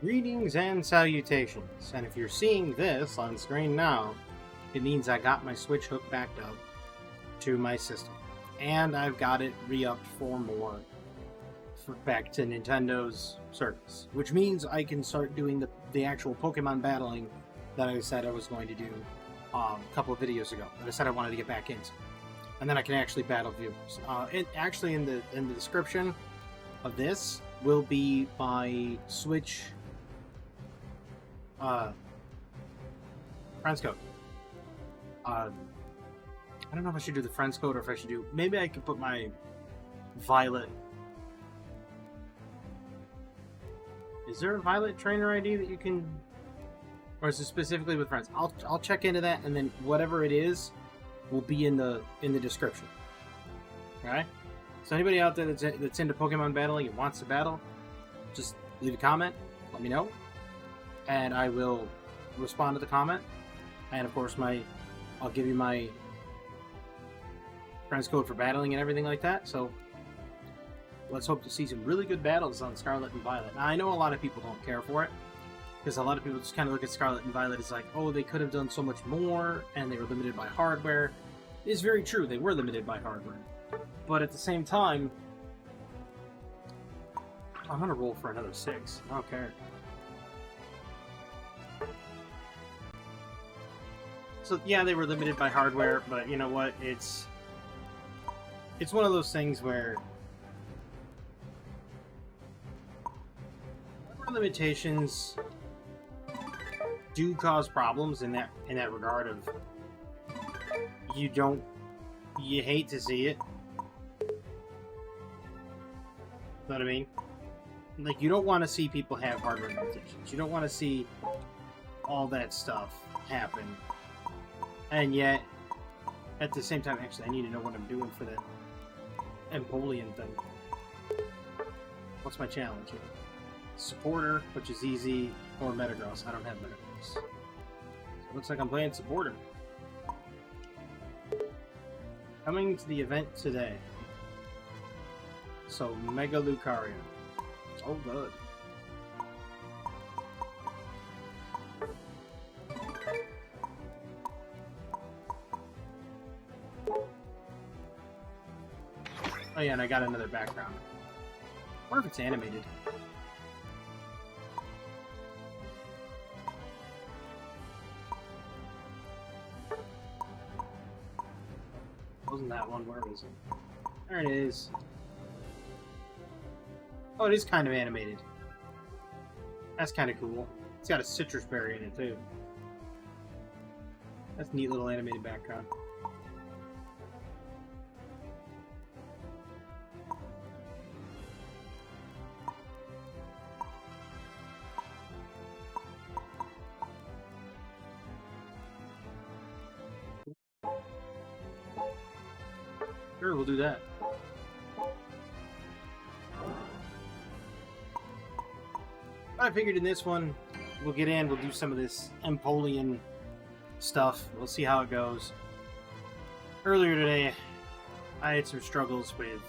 Greetings and salutations, and if you're seeing this on screen now, it means I got my Switch hooked back up to my system, and I've got it re-upped for more back to Nintendo's service, which means I can start doing the actual Pokemon battling that I said I was going to do a couple of videos ago, that I said I wanted to get back into, and then I can actually battle viewers. It actually in the description of this will be my Switch friends code. I don't know if I should do the friends code or if I should do. Maybe I could put my Violet. Is there a Violet trainer ID that you can, or is it specifically with friends? I'll check into that, and then whatever it is will be in the description. All right. So anybody out there that's into Pokemon battling and wants to battle, just leave a comment. Let me know, and I will respond to the comment. And of course, I'll give you my friends code for battling and everything like that. So let's hope to see some really good battles on Scarlet and Violet. Now, I know a lot of people don't care for it, because a lot of people just kind of look at Scarlet and Violet as like, oh, they could have done so much more, and they were limited by hardware. It is very true, they were limited by hardware. But at the same time, I'm going to roll for another 6. I don't care. So yeah, they were limited by hardware, but you know what? It's one of those things where limitations do cause problems in that regard of you hate to see it. Know what I mean? Like, you don't want to see people have hardware limitations. You don't want to see all that stuff happen. And yet, at the same time, actually, I need to know what I'm doing for that Empoleon thing. What's my challenge here? Supporter, which is easy, or Metagross. I don't have Metagross. So it looks like I'm playing Supporter. Coming to the event today. So, Mega Lucario. Oh, good. Oh yeah, and I got another background. I wonder if it's animated. Wasn't that one? Where is it? There it is. Oh, it is kind of animated. That's kind of cool. It's got a citrus berry in it, too. That's a neat little animated background. Sure, we'll do that. I figured in this one, we'll get in, we'll do some of this Empoleon stuff. We'll see how it goes. Earlier today, I had some struggles with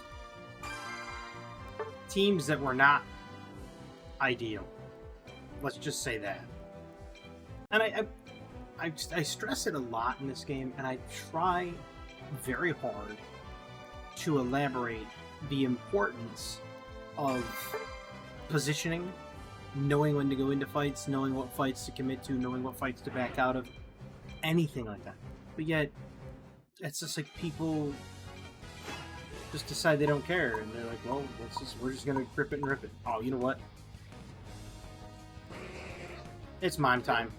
teams that were not ideal. Let's just say that. And I stress it a lot in this game, and I try very hard to elaborate the importance of positioning, knowing when to go into fights, knowing what fights to commit to, knowing what fights to back out of, anything like that. But yet, it's just like people just decide they don't care, and they're like, well, we're just gonna grip it and rip it. Oh, you know what? It's mime time.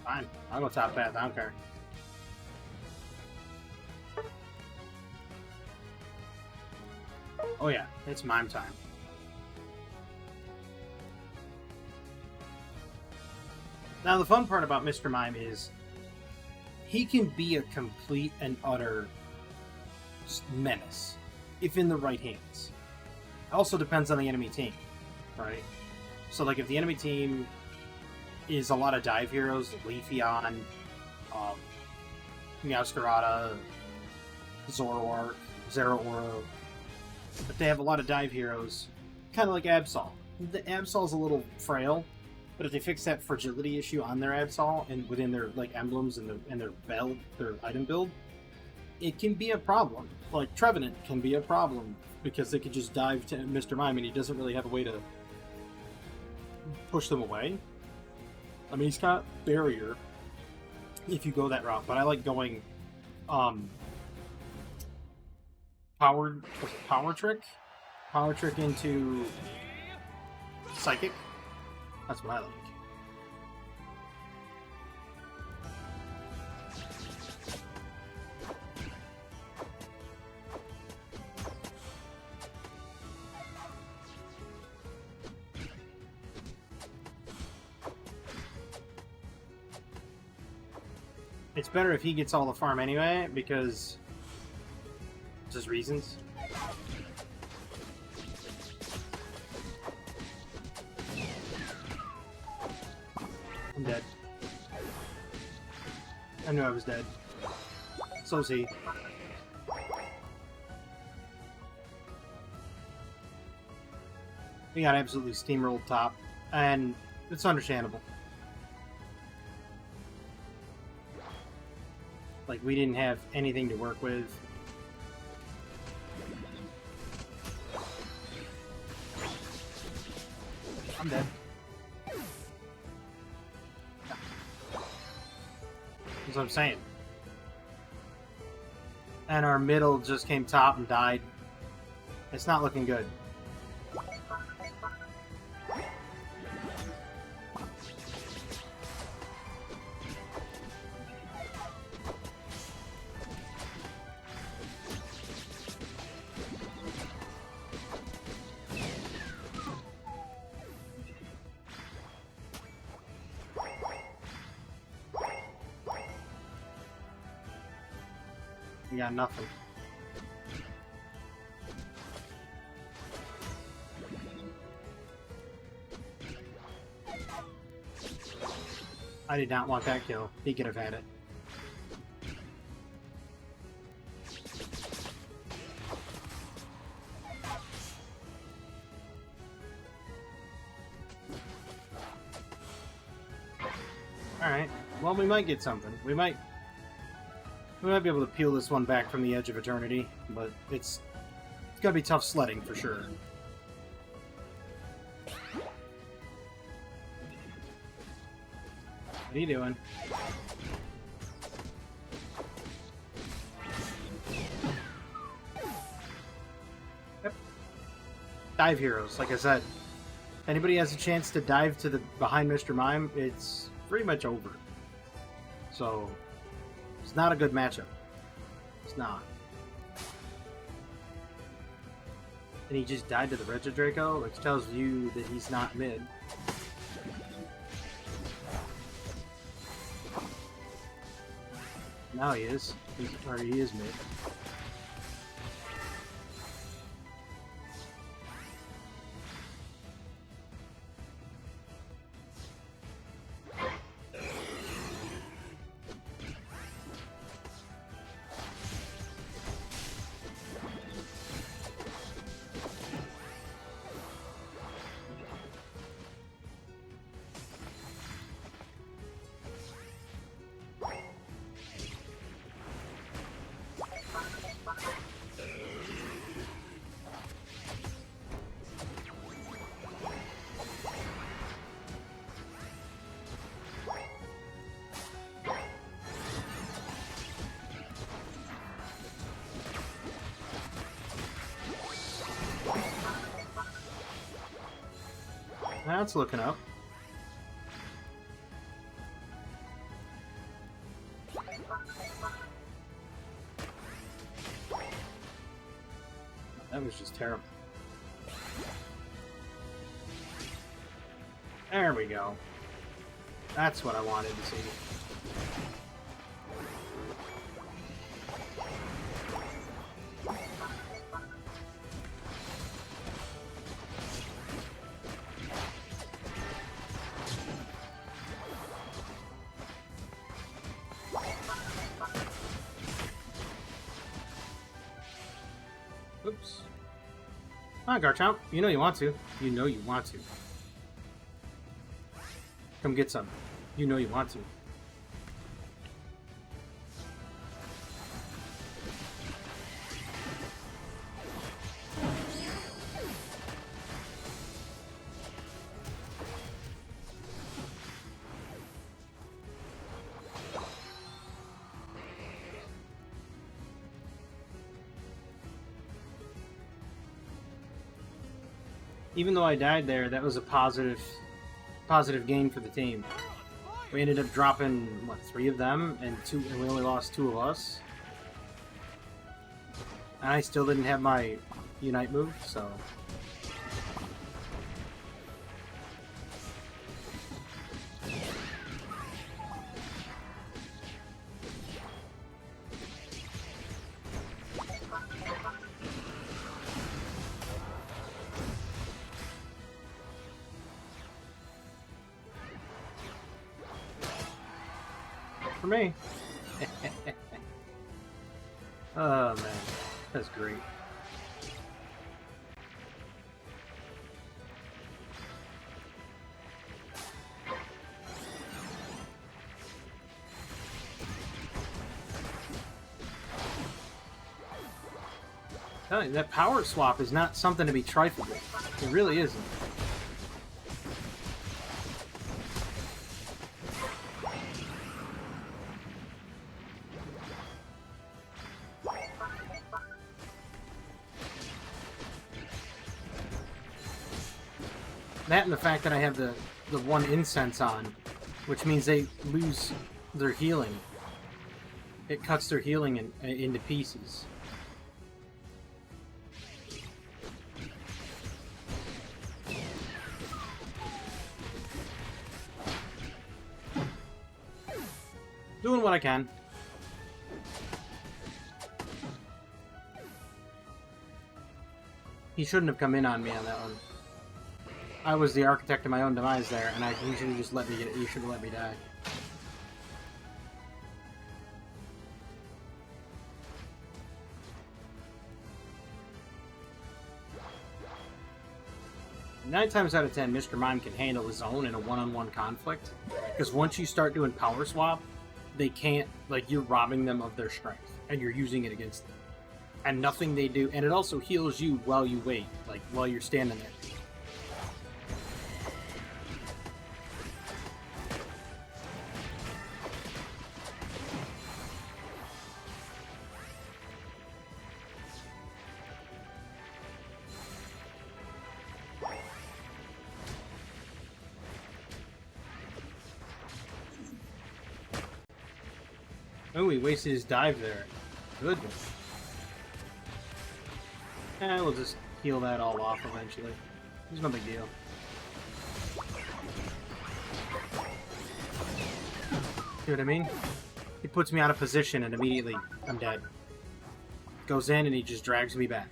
Fine, I'll go top path, I don't care. Oh yeah, it's mime time. Now the fun part about Mr. Mime is he can be a complete and utter menace if in the right hands. It also depends on the enemy team, right? So like if the enemy team is a lot of dive heroes, Leafeon, Meowscarada, Zoroark, Zeraora, but they have a lot of dive heroes, kind of like Absol. The Absol's a little frail, but if they fix that fragility issue on their Absol and within their like emblems and their item build, it can be a problem. Like Trevenant can be a problem because they could just dive to Mr. Mime and he doesn't really have a way to push them away. I mean, he's got barrier if you go that route, but I like going power trick into psychic. That's what I like. It's better if he gets all the farm anyway, because just reasons. I'm dead. I knew I was dead. So is he. We got absolutely steamrolled top, and it's understandable. Like, we didn't have anything to work with. I'm dead. That's what I'm saying. And our middle just came top and died. It's not looking good. We got nothing. I did not want that kill. He could have had it. Alright. Well, we might get something. We might be able to peel this one back from the edge of eternity, but it's gonna be tough sledding for sure. What are you doing? Yep. Dive heroes, like I said. If anybody has a chance to dive to the behind Mr. Mime, it's pretty much over. So it's not a good matchup. It's not. And he just died to the Regidraco, which tells you that he's not mid. Now he is. Or he is mid. That's looking up. That was just terrible. There we go. That's what I wanted to see. Oops. Come on, Garchomp. You know you want to. You know you want to. Come get some. You know you want to. Even though I died there, that was a positive gain for the team. We ended up dropping, what, 3 of them, and we only lost 2 of us. And I still didn't have my Unite move, so... For me. Oh, man. That's great. That power swap is not something to be trifled with. It really isn't. That and the fact that I have the 1 incense on, which means they lose their healing. It cuts their healing into pieces. Doing what I can. He shouldn't have come in on me on that one. I was the architect of my own demise there, and he should have just let me get it. He should have let me die. Nine times out of 10, Mr. Mime can handle his own in a one-on-one conflict. Because once you start doing power swap, they can't, like, you're robbing them of their strength, and you're using it against them. And nothing they do, and it also heals you while you wait, like, while you're standing there. Oh, he wasted his dive there. Goodness. We'll just heal that all off eventually. It's no big deal. See what I mean? He puts me out of position and immediately I'm dead. Goes in and he just drags me back.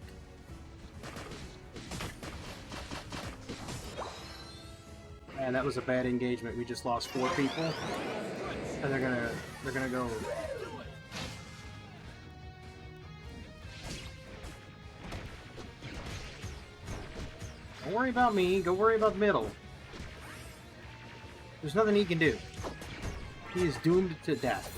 And that was a bad engagement. We just lost 4 people. And they're gonna go. Don't worry about me, go worry about the middle. There's nothing he can do. He is doomed to death.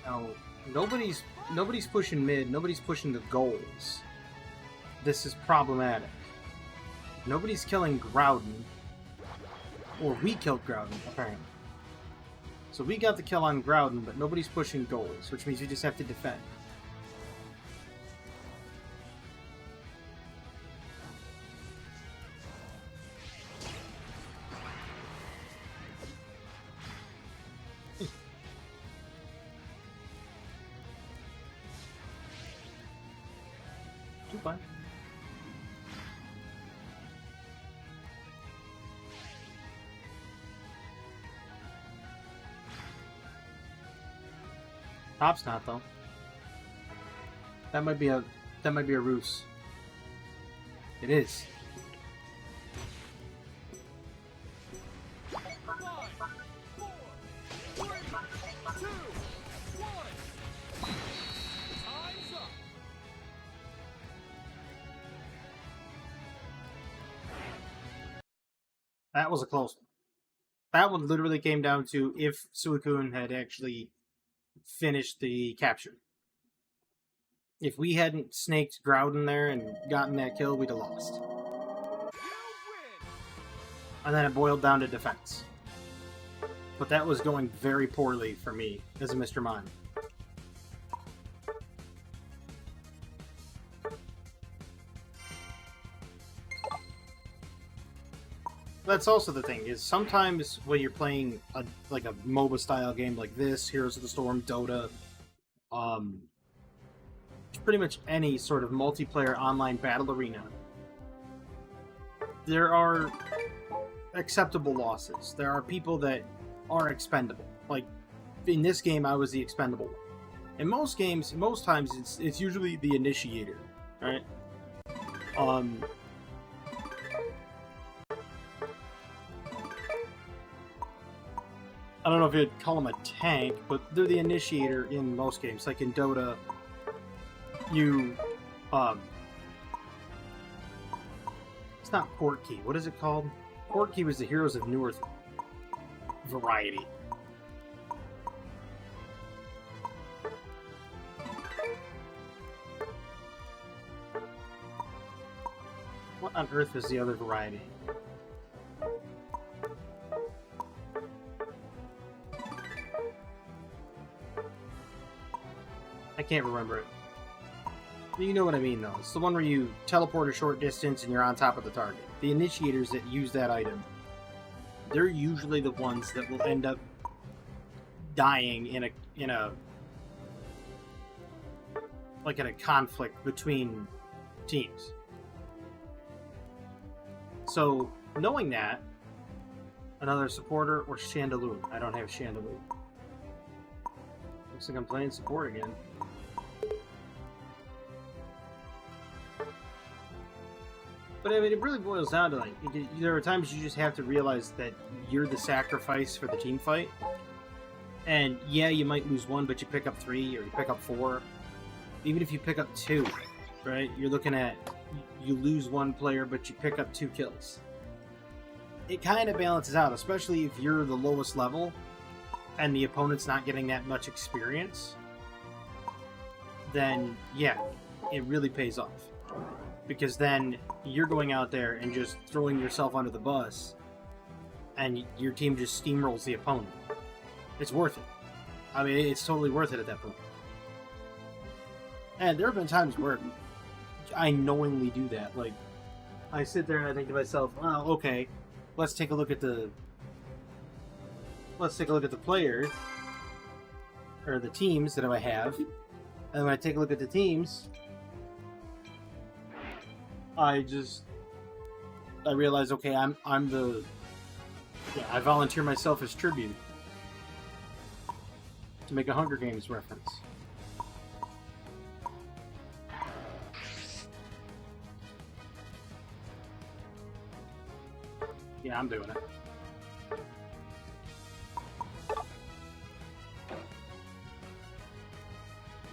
Now, nobody's pushing mid, nobody's pushing the goals. This is problematic. Nobody's killing Groudon. Or we killed Groudon, apparently. So we got the kill on Groudon, but nobody's pushing goals, which means we just have to defend. fine. Top's not though. That might be a ruse. It is. That was a close one. That one literally came down to if Suicune had actually finished the capture. If we hadn't snaked Groudon there and gotten that kill, we'd have lost. And then it boiled down to defense. But that was going very poorly for me as a Mr. Mime. That's also the thing, is sometimes when you're playing a MOBA style game like this, Heroes of the Storm, Dota, pretty much any sort of multiplayer online battle arena, there are acceptable losses. There are people that are expendable. Like, in this game, I was the expendable one. In most games, most times, it's usually the initiator, right? I don't know if you'd call them a tank, but they're the initiator in most games. Like in Dota, you, it's not Portkey. What is it called? Portkey was the Heroes of Newerth variety. What on earth is the other variety? I can't remember it. You know what I mean, though. It's the one where you teleport a short distance and you're on top of the target. The initiators that use that item, they're usually the ones that will end up dying in a conflict between teams. So, knowing that, another supporter or Chandelure. I don't have Chandelure. Looks like I'm playing support again. But I mean, it really boils down to, like, there are times you just have to realize that you're the sacrifice for the team fight. And yeah, you might lose one, but you pick up 3 or you pick up 4. Even if you pick up 2, right? You're looking at, you lose 1 player, but you pick up 2 kills. It kind of balances out, especially if you're the lowest level and the opponent's not getting that much experience. Then, yeah, it really pays off. Because then you're going out there and just throwing yourself under the bus, and your team just steamrolls the opponent. It's worth it. I mean, it's totally worth it at that point. And there have been times where I knowingly do that. Like, I sit there and I think to myself, oh, okay, let's take a look at the players, or the teams that I have. And when I take a look at the teams, I realize, okay, I volunteer myself as tribute to make a Hunger Games reference. Yeah, I'm doing it.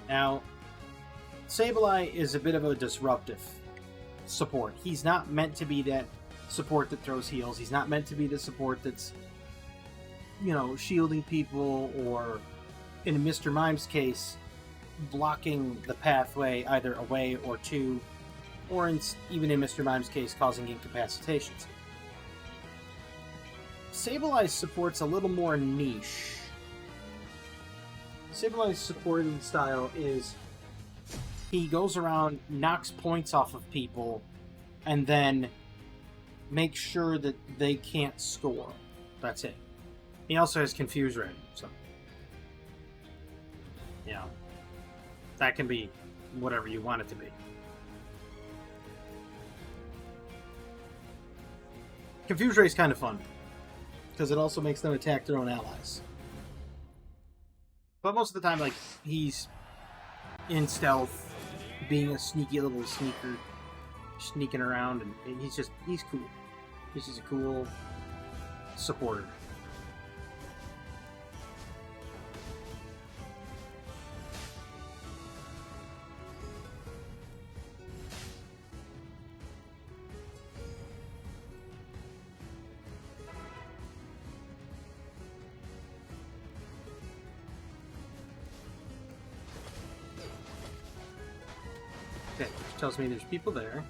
Now, Sableye is a bit of a disruptive support. He's not meant to be that support that throws heals. He's not meant to be the support that's, shielding people, or in Mr. Mime's case, blocking the pathway either away or to, or even in Mr. Mime's case, causing incapacitations. Sableye's support's a little more niche. Sableye's supporting style is he goes around, knocks points off of people, and then makes sure that they can't score. That's it. He also has Confuse Red, so that can be whatever you want it to be. Confuse Ray is kind of fun, because it also makes them attack their own allies. But most of the time, like, he's in stealth, being a sneaky little sneaker, sneaking around, and he's cool. He's just a cool supporter. Okay, which tells me there's people there.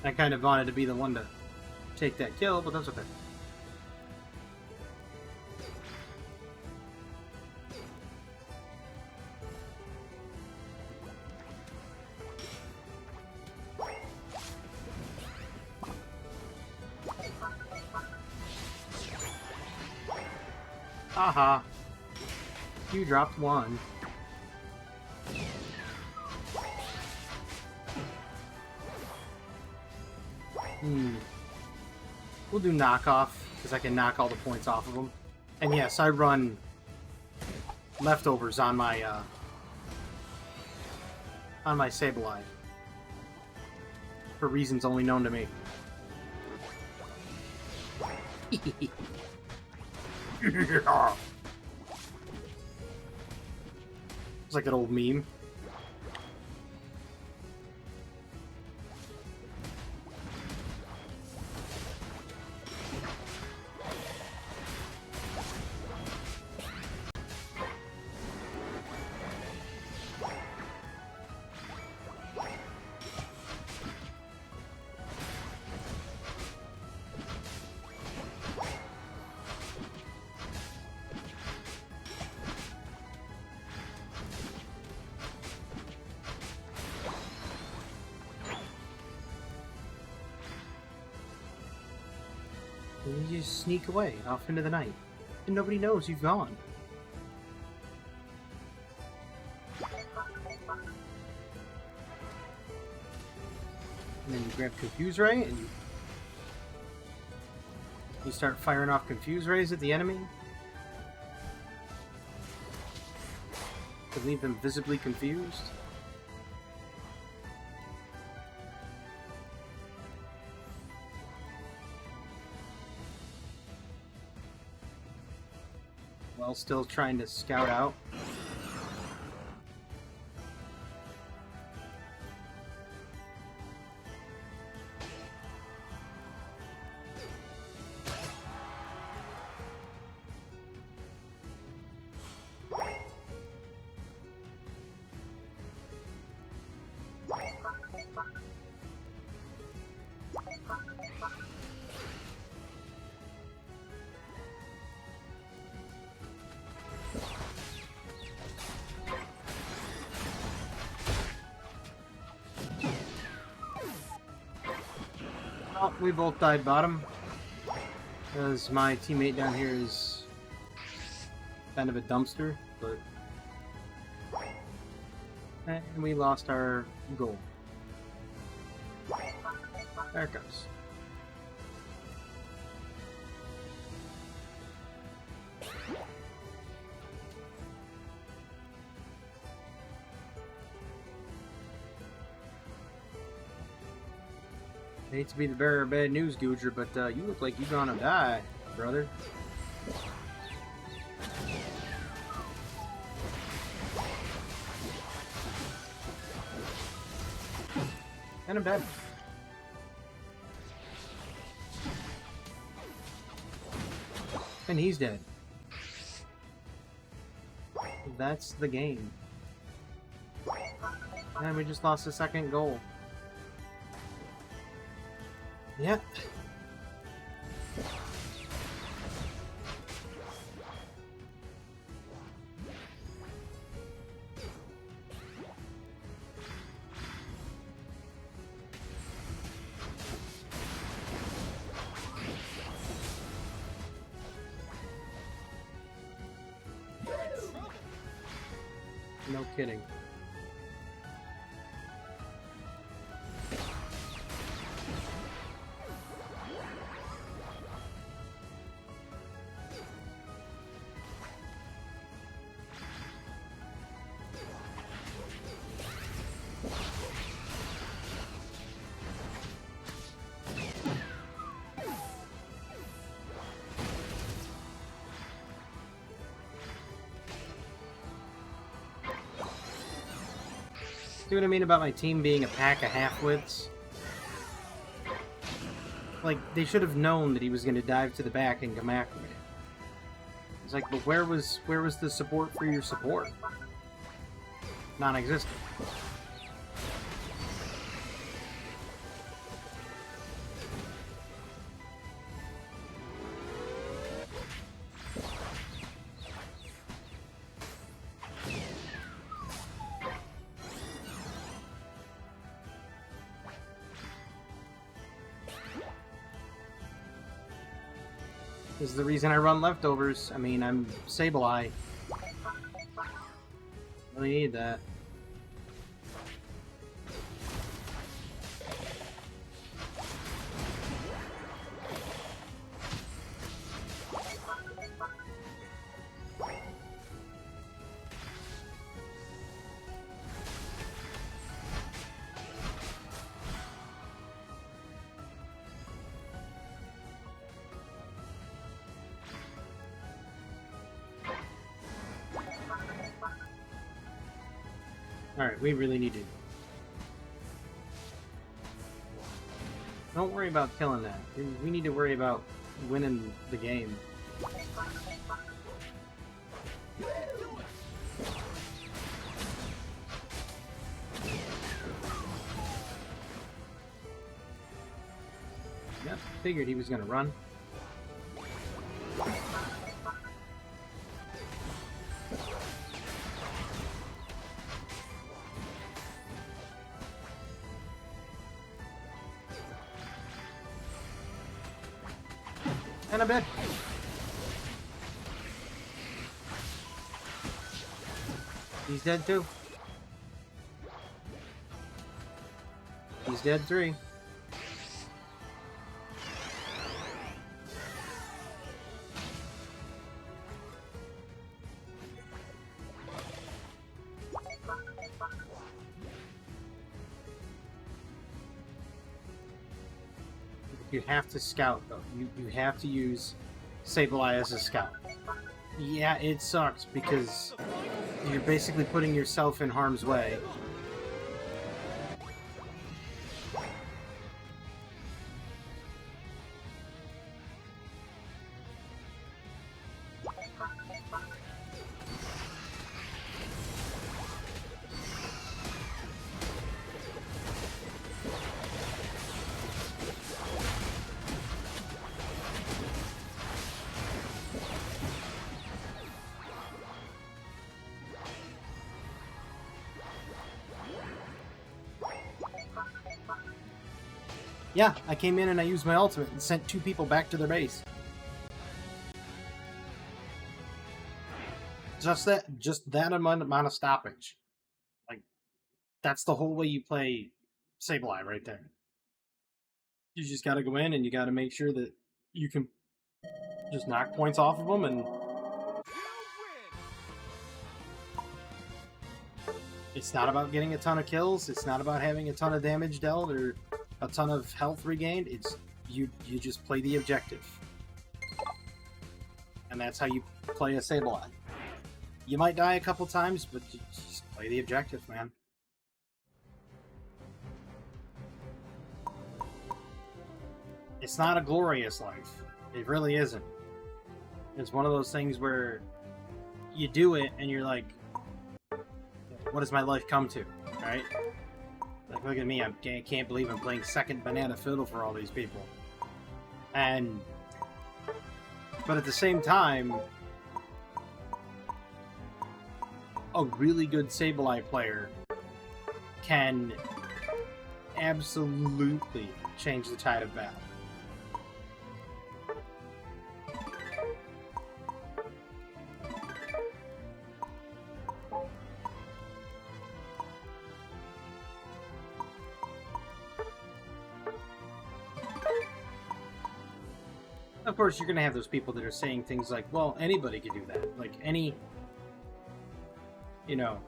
I kind of wanted to be the one to take that kill, but that's okay. Haha. You dropped one. We'll do knockoff, because I can knock all the points off of them. And yes, I run leftovers on my Sableye. For reasons only known to me. It's like an old meme. And you just sneak away off into the night, and nobody knows you've gone. And then you grab Confuse Ray, and you start firing off Confuse Rays at the enemy to leave them visibly confused. While still trying to scout out. Well, we both died bottom, because my teammate down here is kind of a dumpster, but... And we lost our goal. There it goes. I hate to be the bearer of bad news, Goodra, but you look like you're gonna die, brother. And I'm dead. And he's dead. That's the game. And we just lost the second goal. Yep. No kidding. See what I mean about my team being a pack of half-wits? Like, they should have known that he was going to dive to the back and come after me. It's like, but where was the support for your support? Non-existent. This is the reason I run leftovers. I mean, I'm Sableye. Really need that. Alright, we really need to... Don't worry about killing that. We need to worry about winning the game. Yep, figured he was gonna run. And a bit. He's dead too. He's dead 3. You have to scout, though. You have to use Sableye as a scout. Yeah, it sucks, because you're basically putting yourself in harm's way. Yeah, I came in and I used my ultimate and sent 2 people back to their base. Just that amount of stoppage. Like, that's the whole way you play Sableye right there. You just gotta go in and you gotta make sure that you can just knock points off of them and... It's not about getting a ton of kills, it's not about having a ton of damage dealt or a ton of health regained. It's you just play the objective. And that's how you play a Sableye. You might die a couple times, but you just play the objective, man. It's not a glorious life. It really isn't. It's one of those things where you do it and you're like, what does my life come to, right? Like, look at me, I can't believe I'm playing second banana fiddle for all these people. But at the same time, a really good Sableye player can absolutely change the tide of battle. Of course, you're going to have those people that are saying things like, well, anybody could do that. Like, you know,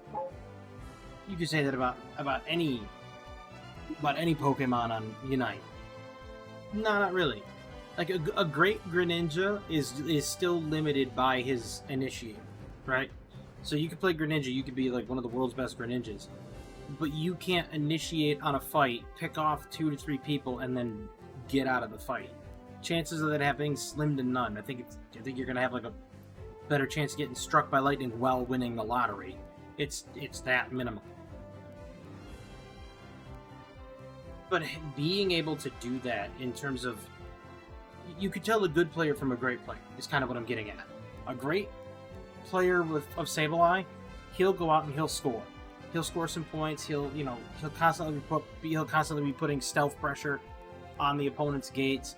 you could say that about any Pokemon on Unite. No, not really. Like, a great Greninja is still limited by his initiator, right? So you could play Greninja, you could be like one of the world's best Greninjas, but you can't initiate on a fight, pick off 2 to 3 people, and then get out of the fight. Chances of that happening slim to none. I think you're gonna have like a better chance of getting struck by lightning while winning the lottery. It's that minimal. But being able to do that in terms of, you could tell a good player from a great player is kind of what I'm getting at. A great player of Sableye, he'll go out and he'll score. He'll score some points. He'll constantly be putting stealth pressure on the opponent's gates.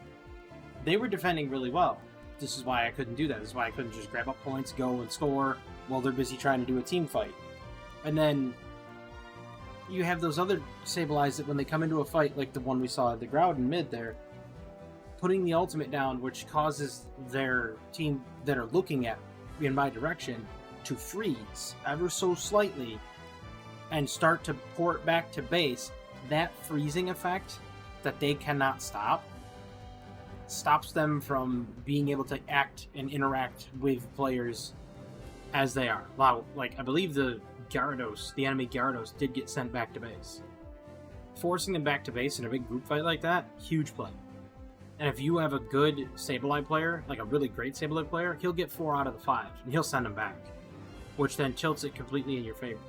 They were defending really well. This is why I couldn't do that. This is why I couldn't just grab up points, go and score while they're busy trying to do a team fight. And then you have those other Sableyes that when they come into a fight, like the one we saw at the Groudon mid there, putting the ultimate down, which causes their team that are looking at in my direction to freeze ever so slightly and start to port back to base. That freezing effect that they cannot stop stops them from being able to act and interact with players as they are. Wow, like, I believe the enemy Gyarados did get sent back to base. Forcing them back to base in a big group fight like that, huge play. And if you have a good Sableye player, like a really great Sableye player, he'll get 4 out of the 5, and he'll send them back, which then tilts it completely in your favor.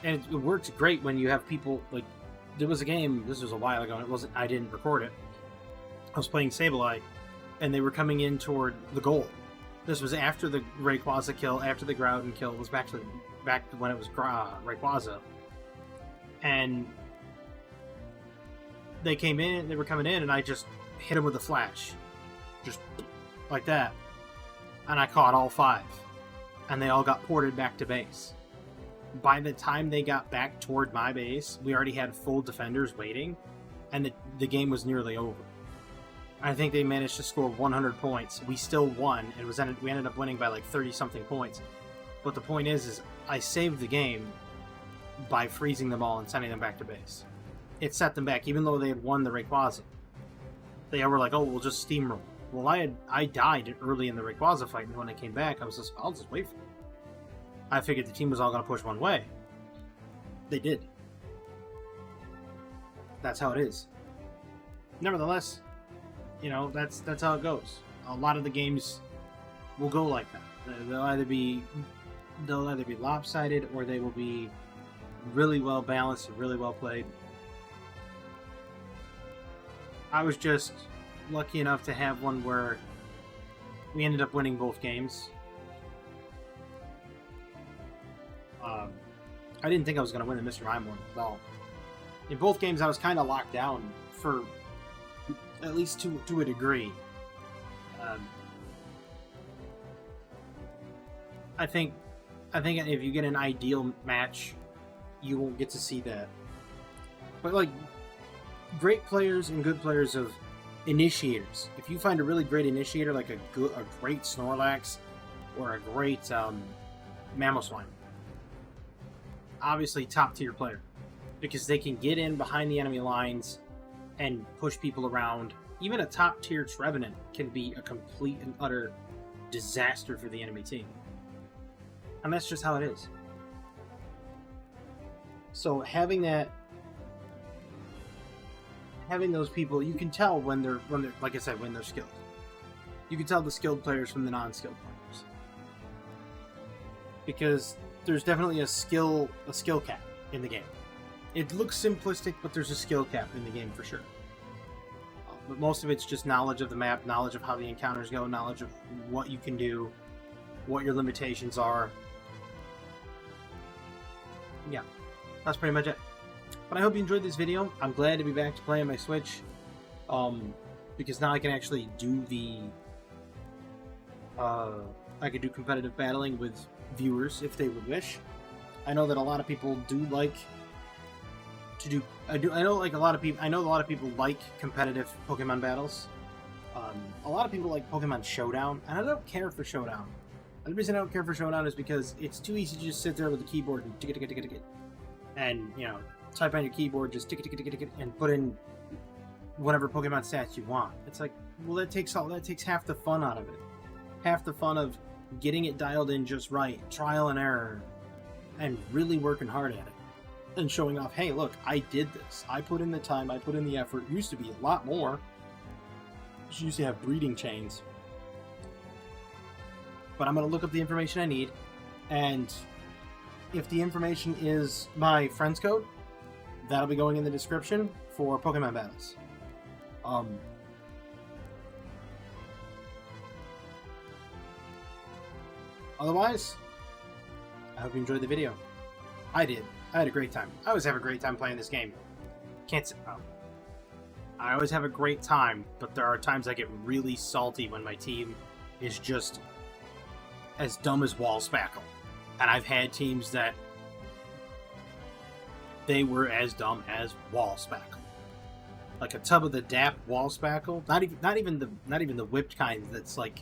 And it works great when you have people, like, there was a game, this was a while ago, and I didn't record it. I was playing Sableye, and they were coming in toward the goal. This was after the Rayquaza kill, after the Groudon kill. It was back to when it was Rayquaza. And they were coming in, and I just hit them with a flash. Just like that. And I caught all 5. And they all got ported back to base. By the time they got back toward my base, we already had full defenders waiting, and the game was nearly over. I think they managed to score 100 points. We still won, and we ended up winning by like 30-something points. But the point is I saved the game by freezing them all and sending them back to base. It set them back, even though they had won the Rayquaza. They were like, oh, we'll just steamroll. Well, I died early in the Rayquaza fight, and when I came back, I'll just wait for it. I figured the team was all going to push one way. They did. That's how it is. Nevertheless, you know, that's how it goes. A lot of the games will go like that. They'll either be lopsided, or they will be really well balanced and really well played. I was just lucky enough to have one where we ended up winning both games. I didn't think I was going to win the Mr. Mime one at all. In both games, I was kind of locked down for at least to a degree. I think if you get an ideal match, you won't get to see that. But like, great players and good players of initiators. If you find a really great initiator, like a great Snorlax or a great Mamoswine, obviously top tier player, because they can get in behind the enemy lines and push people around. Even a top tier Trevenant can be a complete and utter disaster for the enemy team. And that's just how it is. So having those people, you can tell when they're like I said, when they're skilled. You can tell the skilled players from the non-skilled players. Because there's definitely a skill cap in the game. It looks simplistic, but there's a skill cap in the game for sure. But most of it's just knowledge of the map, knowledge of how the encounters go, knowledge of what you can do, what your limitations are. Yeah, that's pretty much it. But I hope you enjoyed this video. I'm glad to be back to play on my Switch, because now I can actually do I could do competitive battling with viewers if they would wish. I know that a lot of people do like to do. I know a lot of people like competitive Pokemon battles. A lot of people like Pokemon Showdown, and I don't care for Showdown. And the reason I don't care for Showdown is because it's too easy to just sit there with the keyboard and tick, and type on your keyboard, just tick, and put in whatever Pokemon stats you want. It's like, well, that takes half the fun out of it. Half the fun of getting it dialed in just right, trial and error, and really working hard at it. And showing off, hey, look, I did this. I put in the time, I put in the effort. It used to be a lot more. You used to have breeding chains. But I'm going to look up the information I need, and if the information is my friend's code, that'll be going in the description for Pokemon battles. Otherwise, I hope you enjoyed the video. I did. I had a great time. I always have a great time playing this game. I always have a great time, but there are times I get really salty when my team is just as dumb as Wallspackle. And I've had teams that they were as dumb as Wallspackle. Like a tub of the DAP Wallspackle. Not even the whipped kind that's like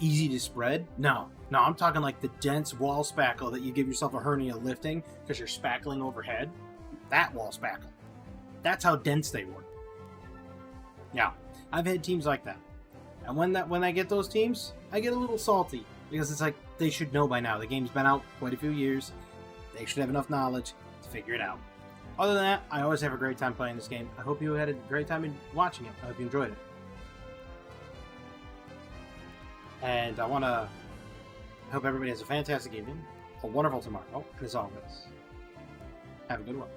easy to spread. No, I'm talking like the dense Wallspackle that you give yourself a hernia lifting because you're spackling overhead. That Wallspackle. That's how dense they were. Yeah, I've had teams like that. And when I get those teams, I get a little salty. Because it's like, they should know by now. The game's been out quite a few years. They should have enough knowledge to figure it out. Other than that, I always have a great time playing this game. I hope you had a great time in watching it. I hope you enjoyed it. And I hope everybody has a fantastic evening, a wonderful tomorrow, and as always, have a good one.